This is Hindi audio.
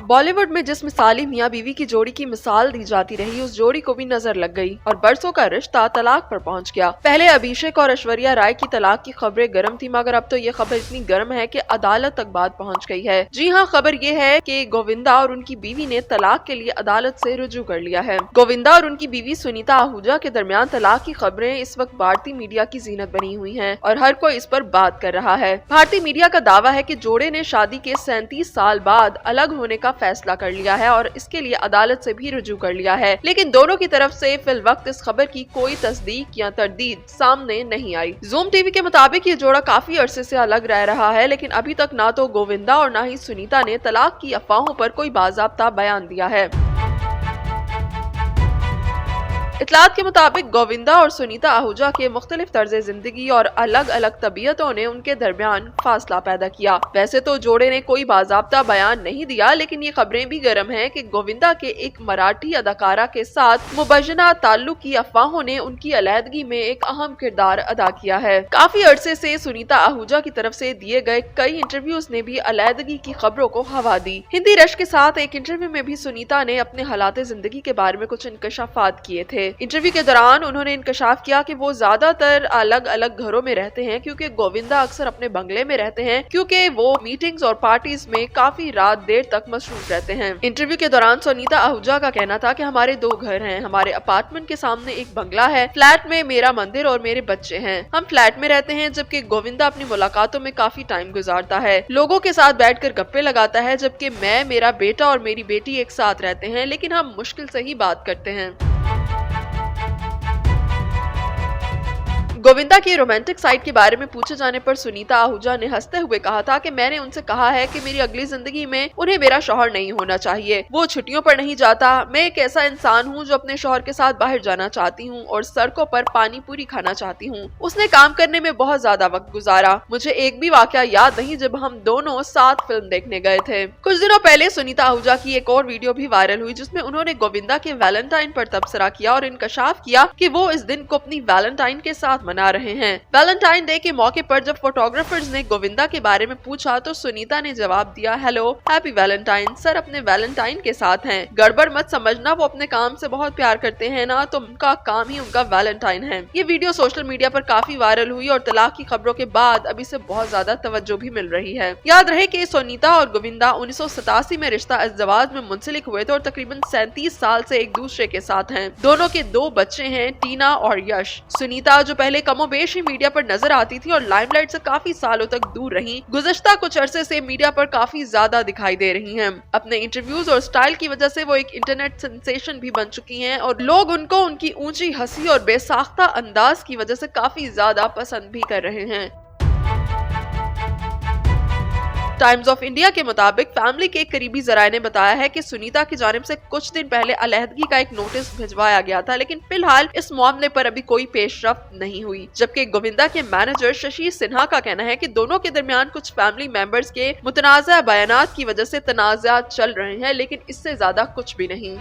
बॉलीवुड में जिस मिसाली मियां बीवी की जोड़ी की मिसाल दी जाती रही, उस जोड़ी को भी नजर लग गई और बरसों का रिश्ता तलाक पर पहुंच गया। पहले अभिषेक और ऐश्वर्या राय की तलाक की खबरें गर्म थी, मगर अब तो ये खबर इतनी गर्म है कि अदालत तक बात पहुंच गई है। जी हाँ, खबर ये है कि गोविंदा और उनकी बीवी ने तलाक के लिए अदालत से रुजू कर लिया है। गोविंदा और उनकी बीवी सुनीता आहूजा के दरमियान तलाक की खबरें इस वक्त भारतीय मीडिया की जीनत बनी हुई हैं और हर कोई इस पर बात कर रहा है। भारतीय मीडिया का दावा है कि जोड़े ने शादी के 37 साल बाद अलग होने का फैसला कर लिया है और इसके लिए अदालत से भी रुजू कर लिया है, लेकिन दोनों की तरफ से फिल वक्त इस खबर की कोई तस्दीक या तरदीद सामने नहीं आई। ज़ूम टीवी के मुताबिक ये जोड़ा काफी अरसे से अलग रह रहा है, लेकिन अभी तक ना तो गोविंदा और ना ही सुनीता ने तलाक की अफवाहों पर कोई बाज़ाब्ता बयान दिया है। इतलात के मुताबिक गोविंदा और सुनीता आहूजा के मुख्तलिफ तर्ज़े जिंदगी और अलग अलग तबीयतों ने उनके दरमियान फासला पैदा किया। वैसे तो जोड़े ने कोई बाज़ाब्ता बयान नहीं दिया, लेकिन ये खबरें भी गर्म हैं कि गोविंदा के एक मराठी अदाकारा के साथ मुबजना ताल्लुक की अफवाहों ने उनकी अलहदगी में एक अहम किरदार अदा किया है। काफी अरसे से सुनीता आहूजा की तरफ से दिए गए कई इंटरव्यूज ने भी अलहदगी की खबरों को हवा दी। हिंदी रश के साथ एक इंटरव्यू में भी सुनीता ने अपने हालात जिंदगी के बारे में कुछ इंकशाफात किए थे। इंटरव्यू के दौरान उन्होंने इंकशाफ किया कि वो ज्यादातर अलग अलग घरों में रहते हैं, क्योंकि गोविंदा अक्सर अपने बंगले में रहते हैं, क्योंकि वो मीटिंग्स और पार्टीज में काफी रात देर तक मसरूफ रहते हैं। इंटरव्यू के दौरान सुनीता आहूजा का कहना था कि हमारे 2 घर हैं, हमारे अपार्टमेंट के सामने एक बंगला है, फ्लैट में मेरा मंदिर और मेरे बच्चे हैं। हम फ्लैट में रहते हैं, जबकि गोविंदा अपनी मुलाकातों में काफी टाइम गुजारता है, लोगों के साथ बैठकर गप्पे लगाता है, जबकि मैं, मेरा बेटा और मेरी बेटी एक साथ रहते हैं, लेकिन हम मुश्किल से ही बात करते हैं। गोविंदा की रोमांटिक साइड के बारे में पूछे जाने पर सुनीता आहूजा ने हंसते हुए कहा था कि मैंने उनसे कहा है कि मेरी अगली जिंदगी में उन्हें मेरा शौहर नहीं होना चाहिए, वो छुट्टियों पर नहीं जाता, मैं एक ऐसा इंसान हूँ जो अपने शौहर के साथ बाहर जाना चाहती हूँ और सड़कों पर पानी पूरी खाना चाहती हूँ। उसने काम करने में बहुत ज्यादा वक्त गुजारा, मुझे एक भी वाकया याद नहीं जब हम दोनों साथ फिल्म देखने गए थे। कुछ दिनों पहले सुनीता आहूजा की एक और वीडियो भी वायरल हुई, जिसमें उन्होंने गोविंदा के वैलेंटाइन पर तबसरा किया और इंकशाफ किया कि वो इस दिन को अपनी वैलेंटाइन के साथ मना रहे हैं। वैलेंटाइन डे के मौके पर जब फोटोग्राफर्स ने गोविंदा के बारे में पूछा तो सुनीता ने जवाब दिया, हेलो, हैप्पी वैलेंटाइन, सर अपने वैलेंटाइन के साथ हैं। गड़बड़ मत समझना, वो अपने काम से बहुत प्यार करते हैं ना, तो उनका काम ही उनका वैलेंटाइन है। ये वीडियो सोशल मीडिया पर काफी वायरल हुई और तलाक की खबरों के बाद अब इसे बहुत ज्यादा तवज्जो भी मिल रही है। याद रहे कि सुनीता और गोविंदा 1987 में रिश्ता इज़्ज़वाज में मुंसलिक हुए थे और तकरीबन 37 साल से एक दूसरे के साथ हैं। दोनों के 2 बच्चे हैं, टीना और यश। सुनीता जो पहले कमोबेश मीडिया पर नजर आती थी और लाइमलाइट से काफी सालों तक दूर रही, गुज़श्ता कुछ अरसे से मीडिया पर काफी ज्यादा दिखाई दे रही हैं। अपने इंटरव्यूज और स्टाइल की वजह से वो एक इंटरनेट सेंसेशन भी बन चुकी हैं और लोग उनको उनकी ऊंची हंसी और बेसाख्ता अंदाज की वजह से काफी ज्यादा पसंद भी कर रहे हैं। टाइम्स ऑफ इंडिया के मुताबिक फैमिली के एक करीबी जराये ने बताया है कि सुनीता की जानिब से कुछ दिन पहले अलहदगी का एक नोटिस भिजवाया गया था, लेकिन फिलहाल इस मामले पर अभी कोई पेशरफ्त नहीं हुई। जबकि गोविंदा के मैनेजर शशि सिन्हा का कहना है कि दोनों के दरमियान कुछ फैमिली मेंबर्स के मुतनाज़ा बयानात की वजह से तनाज़ा चल रहे हैं, लेकिन इससे ज्यादा कुछ भी नहीं।